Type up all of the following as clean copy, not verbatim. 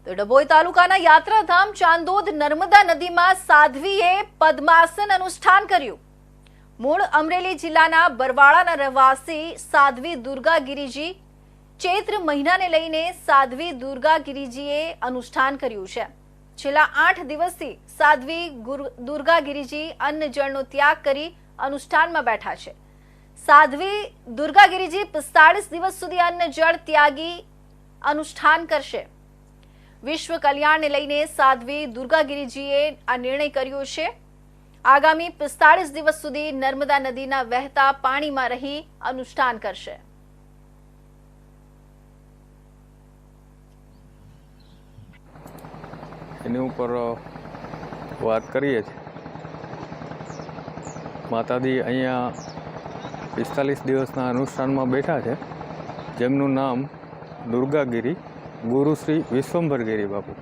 તો ડભોઈ તાલુકાના યાત્રાધામ ચાંદોદ નર્મદા નદીમાં સાધ્વીએ પદ્માસન અનુષ્ઠાન કર્યું। મૂળ અમરેલી જિલ્લાના બરવાળાના રહેવાસી સાધ્વી દુર્ગાગીરીજી ચૈત્ર મહિનાને લઈને સાધ્વી દુર્ગાગીરીજીએ અનુષ્ઠાન કર્યું છે। છેલ્લા 8 દિવસથી સાધ્વી દુર્ગાગીરીજી અન્ન જળનો ત્યાગ કરી અનુષ્ઠાનમાં બેઠા છે। સાધ્વી દુર્ગાગીરીજી 45 દિવસ સુધી અન્ન જળ ત્યાગી અનુષ્ઠાન કરશે। વિશ્વ કલ્યાણને લઈને સાધ્વી દુર્ગાગીરીજીએ આ નિર્ણય કર્યો છે। આગામી 45 દિવસ સુધી નર્મદા નદીના વહેતા પાણીમાં રહી અનુષ્ઠાન કરશે। એની ઉપર વાત કરીએ છીએ। માતાજી અહીંયા 45 દિવસના અનુષ્ઠાનમાં બેઠા છે, જેમનું નામ દુર્ગાગીરી ગુરુ શ્રી વિશ્વંભરગીરી બાપુ।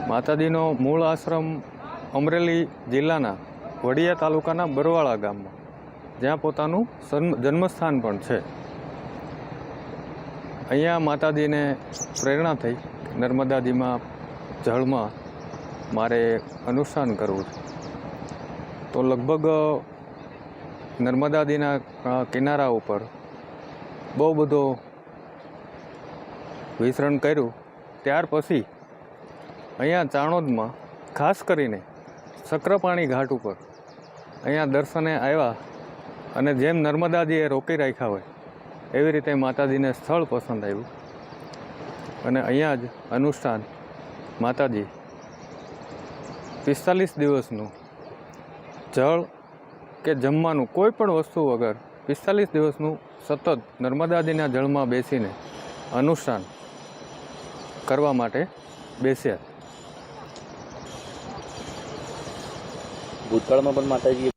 માતાજીનો મૂળ આશ્રમ અમરેલી જિલ્લાના વડિયા તાલુકાના બરવાળા ગામમાં, જ્યાં પોતાનું જન્મસ્થાન પણ છે। અહીંયા માતાજીને પ્રેરણા થઈ નર્મદાજીમાં જળમાં મારે અનુષ્ઠાન કરવું છે, તો લગભગ નર્મદાજીના કિનારા ઉપર બહુ બધો વિચરણ કર્યું। ત્યાર પછી અહીંયા ચાણોદમાં ખાસ કરીને સક્રપાણી ઘાટ ઉપર અહીંયા દર્શને આવ્યા અને જેમ નર્મદાજીએ રોકી રાખ્યા હોય એવી રીતે માતાજીને સ્થળ પસંદ આવ્યું અને અહીંયા જ અનુષ્ઠાન માતાજી 45 દિવસનું જળ કે જમવાનું કોઈ પણ વસ્તુ વગર 45 દિવસનું સતત નર્મદાજીના જળમાં બેસીને અનુષ્ઠાન કરવા માટે બેસ્યા। ભૂતકાળમાં પણ માતાજી